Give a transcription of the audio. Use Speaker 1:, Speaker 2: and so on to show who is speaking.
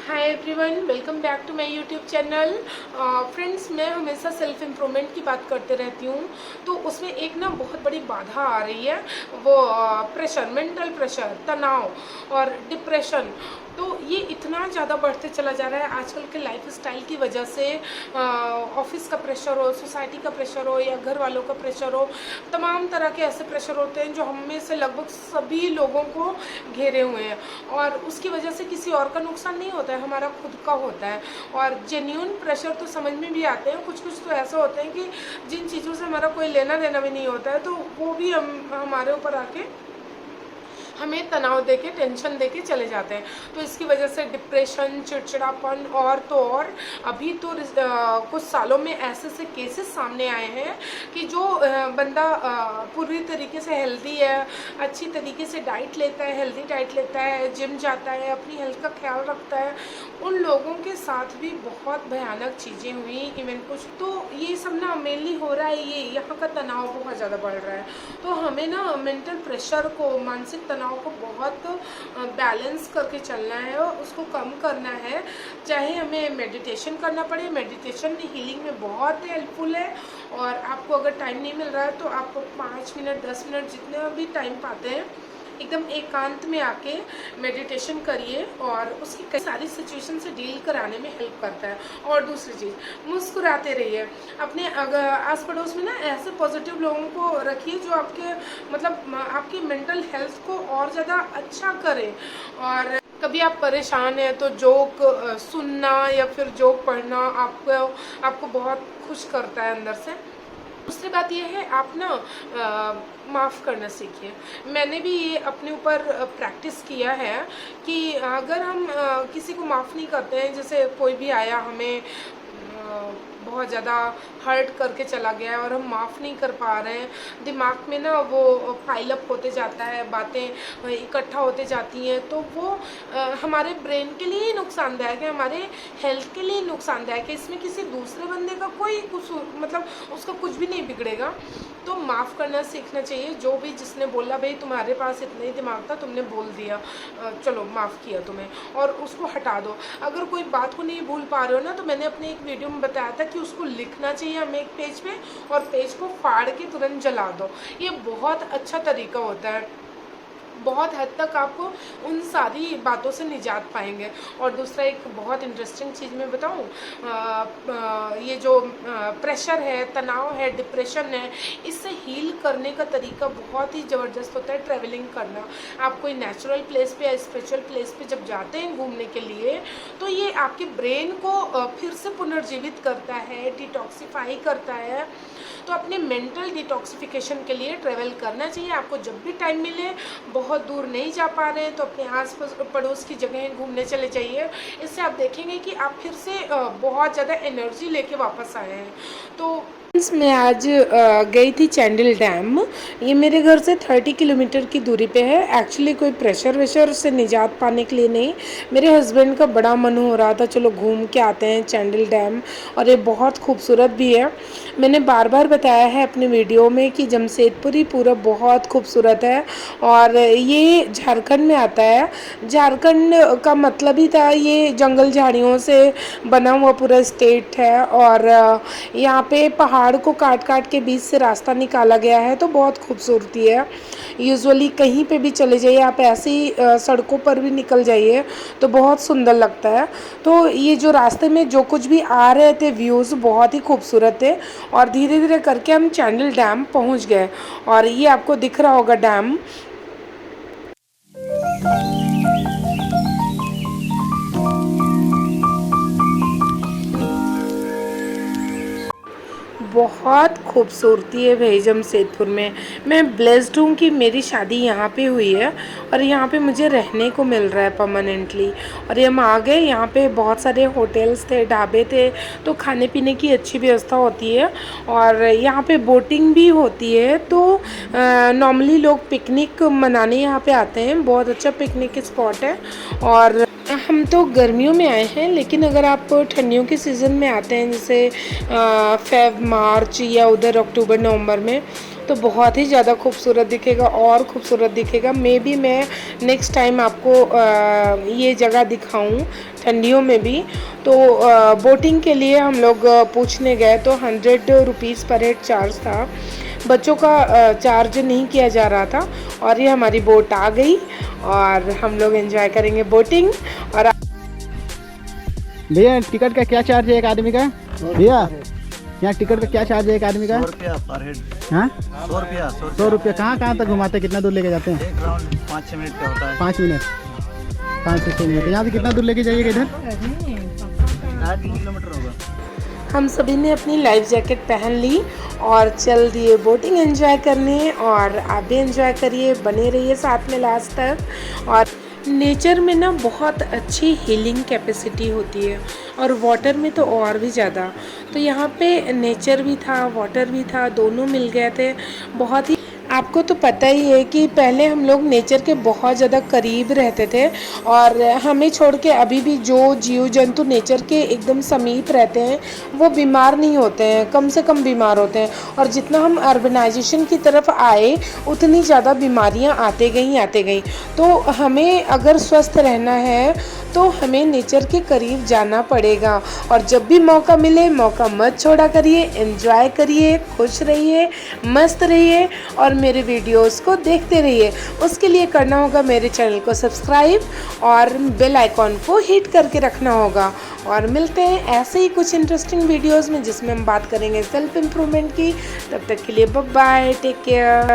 Speaker 1: Hi everyone, welcome back to my YouTube channel. Friends, मैं हमेशा self improvement की बात करते रहती हूँ। तो उसमें एक ना बहुत बड़ी बाधा आ रही है, वो प्रेशर, मेंटल प्रेशर, तनाव और डिप्रेशन। तो ये इतना ज़्यादा बढ़ते चला जा रहा है आजकल के लाइफ स्टाइल की वजह से। ऑफिस का प्रेशर हो, सोसाइटी का प्रेशर हो या घर वालों का प्रेशर हो, तमाम तरह के ऐसे प्रेशर होते हैं जो हम में से लगभग सभी लोगों को घेरे हुए हैं। और उसकी वजह से किसी और का नुकसान नहीं होता है, हमारा खुद का होता है। और जेन्यून प्रेशर तो समझ में भी आते हैं, कुछ कुछ तो ऐसे होते हैं कि जिन चीज़ों से हमारा कोई लेना देना भी नहीं होता है, तो वो भी हमारे ऊपर आके हमें तनाव देके, टेंशन देके चले जाते हैं। तो इसकी वजह से डिप्रेशन, चिड़चिड़ापन और तो और अभी तो कुछ सालों में ऐसे ऐसे केसेस सामने आए हैं कि जो बंदा पूरी तरीके से हेल्दी है, अच्छी तरीके से डाइट लेता है, हेल्दी डाइट लेता है, जिम जाता है, अपनी हेल्थ का ख्याल रखता है, उन लोगों के साथ भी बहुत भयानक चीज़ें हुई। इवन कुछ तो ये सब ना मेनली हो रहा है, ये यहाँ का तनाव बहुत ज़्यादा बढ़ रहा है। तो हमें ना मेंटल प्रेशर को, मानसिक तनाव को बहुत बैलेंस करके चलना है और उसको कम करना है। चाहे हमें मेडिटेशन करना पड़े, मेडिटेशन हीलिंग में बहुत हेल्पफुल है। और आपको अगर टाइम नहीं मिल रहा है तो आप 5 मिनट 10 मिनट जितने भी टाइम पाते हैं एकदम एकांत में आके मेडिटेशन करिए, और उसकी कई सारी सिचुएशन से डील कराने में हेल्प करता है। और दूसरी चीज़, मुस्कुराते रहिए। अपने अगर आस पड़ोस में ना ऐसे पॉजिटिव लोगों को रखिए जो आपके मतलब आपकी मेंटल हेल्थ को और ज़्यादा अच्छा करे। और कभी आप परेशान हैं तो जोक सुनना या फिर जोक पढ़ना आपको बहुत खुश करता है अंदर से। दूसरी बात यह है, आप ना माफ़ करना सीखिए। मैंने भी ये अपने ऊपर प्रैक्टिस किया है कि अगर हम किसी को माफ़ नहीं करते हैं, जैसे कोई भी आया हमें बहुत ज़्यादा हर्ट करके चला गया है और हम माफ़ नहीं कर पा रहे हैं, दिमाग में ना वो पाइल अप होते जाता है, बातें इकट्ठा होते जाती हैं, तो वो हमारे ब्रेन के लिए नुकसानदायक है, हमारे हेल्थ के लिए नुकसानदायक है। इसमें किसी दूसरे बंदे का कोई कुछ मतलब उसका कुछ भी नहीं बिगड़ेगा। तो माफ़ करना सीखना चाहिए। जो भी जिसने बोला भाई तुम्हारे पास इतना ही दिमाग था, तुमने बोल दिया, चलो माफ़ किया तुम्हें, और उसको हटा दो। अगर कोई बात को नहीं भूल पा रहे हो ना, तो मैंने अपने एक वीडियो में बताया था कि उसको लिखना चाहिए हमें एक पेज पे, और पेज को फाड़ के तुरंत जला दो। ये बहुत अच्छा तरीका होता है, बहुत हद तक आपको उन सारी बातों से निजात पाएंगे। और दूसरा एक बहुत इंटरेस्टिंग चीज़ मैं बताऊं, ये जो प्रेशर है, तनाव है, डिप्रेशन है, इससे हील करने का तरीका बहुत ही ज़बरदस्त होता है ट्रैवलिंग करना। आप कोई नेचुरल प्लेस पे या स्पिरिचुअल प्लेस पे जब जाते हैं घूमने के लिए, तो ये आपके ब्रेन को फिर से पुनर्जीवित करता है, डिटॉक्सिफाई करता है। तो अपने मेंटल डिटॉक्सिफिकेशन के लिए ट्रैवल करना चाहिए। आपको जब भी टाइम मिले, बहुत दूर नहीं जा पा रहे हैं तो अपने आस पड़ोस की जगह घूमने चले जाइए। इससे आप देखेंगे कि आप फिर से बहुत ज़्यादा एनर्जी लेके वापस आए हैं। तो मैं आज गई थी चैंडिल डैम। ये मेरे घर से 30 किलोमीटर की दूरी पे है। एक्चुअली कोई प्रेशर वेशर से निजात पाने के लिए नहीं, मेरे हस्बैंड का बड़ा मन हो रहा था चलो घूम के आते हैं चैंडिल डैम, और ये बहुत खूबसूरत भी है। मैंने बार बार बताया है अपने वीडियो में कि जमशेदपुर ही पूरा बहुत खूबसूरत है, और ये झारखंड में आता है। झारखंड का मतलब ही था, ये जंगल झाड़ियों से बना हुआ पूरा स्टेट है, और यहाँ पे पहाड़ को काट काट के बीच से रास्ता निकाला गया है, तो बहुत खूबसूरती है। यूजुअली कहीं पे भी चले जाइए आप, ऐसी सड़कों पर भी निकल जाइए तो बहुत सुंदर लगता है। तो ये जो रास्ते में जो कुछ भी आ रहे थे व्यूज़ बहुत ही खूबसूरत थे, और धीरे धीरे करके हम चैंडिल डैम पहुंच गए। और ये आपको दिख रहा होगा डैम। बहुत खूबसूरती है भाई जमशेदपुर में। मैं ब्लेस्ड हूँ कि मेरी शादी यहाँ पे हुई है और यहाँ पे मुझे रहने को मिल रहा है परमानेंटली। और ये हम आ गए, यहाँ पे बहुत सारे होटल्स थे, ढाबे थे, तो खाने पीने की अच्छी व्यवस्था होती है। और यहाँ पे बोटिंग भी होती है। तो नॉर्मली लोग पिकनिक मनाने यहाँ पे आते हैं, बहुत अच्छा पिकनिक स्पॉट है। और हम तो गर्मियों में आए हैं, लेकिन अगर आप ठंडियों के सीज़न में आते हैं, जैसे फेब मार्च या उधर अक्टूबर नवंबर में, तो बहुत ही ज़्यादा खूबसूरत दिखेगा और खूबसूरत दिखेगा। मैं नेक्स्ट टाइम आपको ये जगह दिखाऊं ठंडियों में भी। तो बोटिंग के लिए हम लोग पूछने गए तो 100 रुपीज़ पर हेड चार्ज था, बच्चों का चार्ज नहीं किया जा रहा था। और ये हमारी बोट आ गई और हम लोग एंजॉय करेंगे बोटिंग। और
Speaker 2: भैया टिकट का क्या चार्ज है एक आदमी का? भैया यहाँ टिकट का क्या चार्ज है एक आदमी का?
Speaker 3: 100 रुपया पर हेड।
Speaker 2: हाँ
Speaker 3: 100 रुपया।
Speaker 2: 100 रुपया। कहाँ तक घुमाते हैं, कितना दूर लेके जाते हैं?
Speaker 3: एक राउंड 5-6 मिनट का होता है।
Speaker 2: 5 मिनट, 5 से 6 मिनट। यहाँ से कितना दूर लेके जाइएगा इधर?
Speaker 3: 3 किलोमीटर होगा।
Speaker 1: हम सभी ने अपनी लाइफ जैकेट पहन ली और चल दिए बोटिंग एंजॉय करने। और आप भी एंजॉय करिए, बने रहिए साथ में लास्ट तक। और नेचर में ना बहुत अच्छी हीलिंग कैपेसिटी होती है और वाटर में तो और भी ज़्यादा। तो यहाँ पे नेचर भी था, वाटर भी था, दोनों मिल गए थे। बहुत ही, आपको तो पता ही है कि पहले हम लोग नेचर के बहुत ज़्यादा करीब रहते थे और हमें छोड़ के अभी भी जो जीव जंतु नेचर के एकदम समीप रहते हैं वो बीमार नहीं होते हैं, कम से कम बीमार होते हैं। और जितना हम अर्बनाइजेशन की तरफ आए उतनी ज़्यादा बीमारियां आते गई। तो हमें अगर स्वस्थ रहना है तो हमें नेचर के करीब जाना पड़ेगा। और जब भी मौका मिले मौका मत छोड़ा करिए, एंजॉय करिए, खुश रहिए, मस्त रहिए और मेरे वीडियोस को देखते रहिए। उसके लिए करना होगा मेरे चैनल को सब्सक्राइब और बेल आइकॉन को हिट करके रखना होगा। और मिलते हैं ऐसे ही कुछ इंटरेस्टिंग वीडियोस में जिसमें हम बात करेंगे सेल्फ इम्प्रूवमेंट की। तब तक के लिए बाय बाय, टेक केयर।